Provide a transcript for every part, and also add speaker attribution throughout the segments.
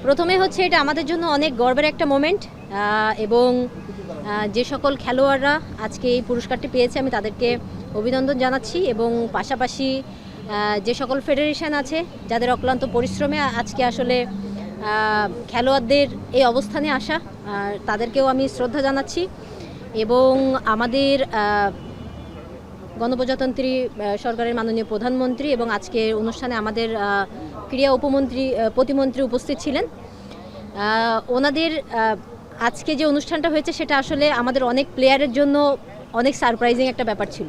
Speaker 1: প্রথমে হচ্ছে এটা আমাদের জন্য অনেক গর্বের একটা মোমেন্ট এবং যে সকল খেলোয়াড়রা আজকে এই পুরস্কারটি পেয়েছে আমি তাদেরকে অভিনন্দন জানাচ্ছি এবং পাশাপাশি যে সকল ফেডারেশন আছে যাদের অক্লান্ত পরিশ্রমে আজকে আসলে খেলোয়াড়দের এই অবস্থানে আসা তাদেরকেও আমি শ্রদ্ধা জানাচ্ছি এবং আমাদের গণপ্রজাতন্ত্রী সরকারের মাননীয় প্রধানমন্ত্রী এবং আজকের অনুষ্ঠানে আমাদের ক্রীড়া প্রতিমন্ত্রী উপস্থিত ছিলেন। ওনাদের আজকে যে অনুষ্ঠানটা হয়েছে সেটা আসলে আমাদের অনেক প্লেয়ারের জন্য অনেক সারপ্রাইজিং একটা ব্যাপার ছিল।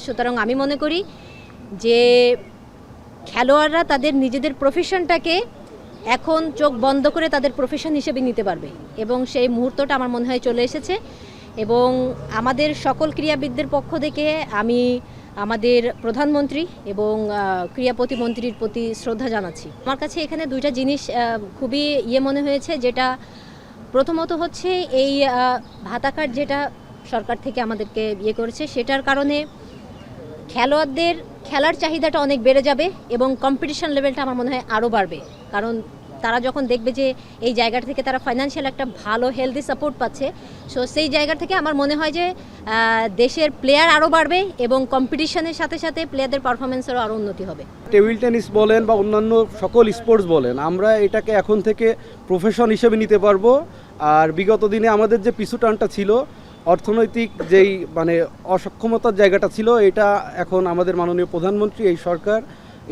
Speaker 1: সুতরাং আমি মনে করি যে খেলোয়াড়রা তাদের নিজেদের প্রফেশনটাকে এখন চোখ বন্ধ করে তাদের প্রফেশন হিসেবে নিতে পারবে এবং সেই মুহূর্তটা আমার মনে হয় চলে এসেছে এবং আমাদের সকল ক্রীড়াবিদদের পক্ষ থেকে আমি আমাদের প্রধানমন্ত্রী এবং ক্রীড়া প্রতিমন্ত্রীর প্রতি শ্রদ্ধা জানাচ্ছি। আমার কাছে এখানে দুইটা জিনিস খুবই মনে হয়েছে, যেটা প্রথমত হচ্ছে এই ভাতা কার্ড যেটা সরকার থেকে আমাদেরকে করেছে, সেটার কারণে খেলোয়াড়দের খেলার চাহিদাটা অনেক বেড়ে যাবে এবং কম্পিটিশন লেভেলটা আমার মনে হয় আরও বাড়বে, কারণ তারা যখন দেখবে যে এই জায়গা থেকে তারা ফাইন্যান্সিয়াল একটা ভালো হেলদি সাপোর্ট পাচ্ছে, সো সেই জায়গা থেকে আমার মনে হয় যে দেশের প্লেয়ার আরও বাড়বে এবং কম্পিটিশনের সাথে সাথে প্লেয়ারদের পারফরমেন্সেরও আরও উন্নতি হবে।
Speaker 2: টেবিল টেনিস বলেন বা অন্যান্য সকল স্পোর্টস বলেন, আমরা এটাকে এখন থেকে প্রফেশন হিসেবে নিতে পারবো। আর বিগত দিনে আমাদের যে পিছুটানটা ছিল, অর্থনৈতিক যেই অসক্ষমতার জায়গাটা ছিল, এটা এখন আমাদের মাননীয় প্রধানমন্ত্রী, এই সরকার,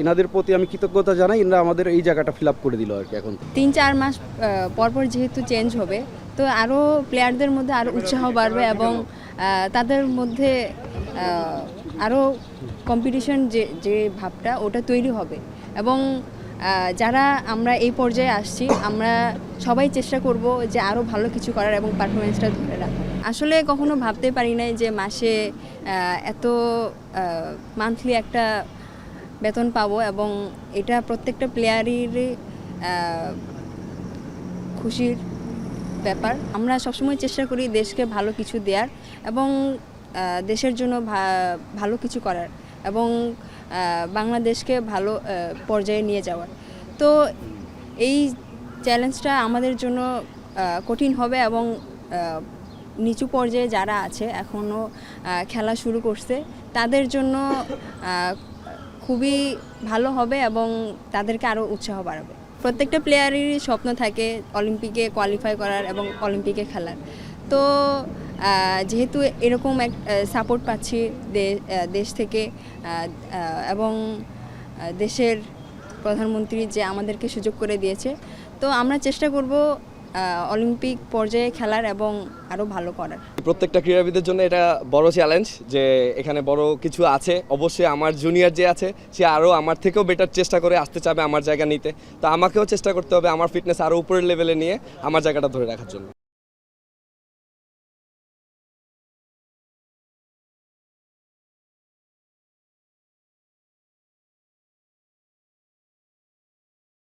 Speaker 2: এনাদের প্রতি আমি কৃতজ্ঞতা জানাই। এনারা আমাদের এই জায়গাটা ফিল আপ করে দিল আর কি। এখন
Speaker 3: 3-4 মাস পরপর যেহেতু চেঞ্জ হবে, তো আরও প্লেয়ারদের মধ্যে আরও উৎসাহ বাড়বে এবং তাদের মধ্যে আরও কম্পিটিশন যে ভাবটা ওটা তৈরি হবে এবং যারা আমরা এই পর্যায়ে আসছি আমরা সবাই চেষ্টা করব যে আরও ভালো কিছু করার এবং পারফরমেন্সটা ধরে রাখার। আসলে কখনো ভাবতে পারি নাই যে মাসে এত মান্থলি একটা বেতন পাবো এবং এটা প্রত্যেকটা প্লেয়ারেরই খুশির ব্যাপার। আমরা সবসময় চেষ্টা করি দেশকে ভালো কিছু দেওয়ার এবং দেশের জন্য ভালো কিছু করার এবং বাংলাদেশকে ভালো পর্যায়ে নিয়ে যাওয়ার। তো এই চ্যালেঞ্জটা আমাদের জন্য কঠিন হবে এবং নিচু পর্যায়ে যারা আছে এখনও খেলা শুরু করছে তাদের জন্য খুবই ভালো হবে এবং তাদেরকে আরও উৎসাহ বাড়াবে। প্রত্যেকটা প্লেয়ারেরই স্বপ্ন থাকে অলিম্পিকে কোয়ালিফাই করার এবং অলিম্পিকে খেলার। তো যেহেতু এরকম এক সাপোর্ট পাচ্ছি দেশ থেকে এবং দেশের প্রধানমন্ত্রী যে আমাদেরকে সুযোগ করে দিয়েছে, তো আমরা চেষ্টা করব অলিম্পিক পর্যায়ে খেলার এবং আরও ভালো করার।
Speaker 4: প্রত্যেকটা ক্রীড়াবিদের জন্য এটা বড় চ্যালেঞ্জ যে এখানে বড় কিছু আছে। অবশ্যই আমার জুনিয়র যে আছে সে আরও আমার থেকেও বেটার চেষ্টা করে আসতে চাবে আমার জায়গা নিতে, তো আমাকেও চেষ্টা করতে হবে আমার ফিটনেস আরও উপরের লেভেলে নিয়ে আমার জায়গাটা ধরে রাখার জন্য।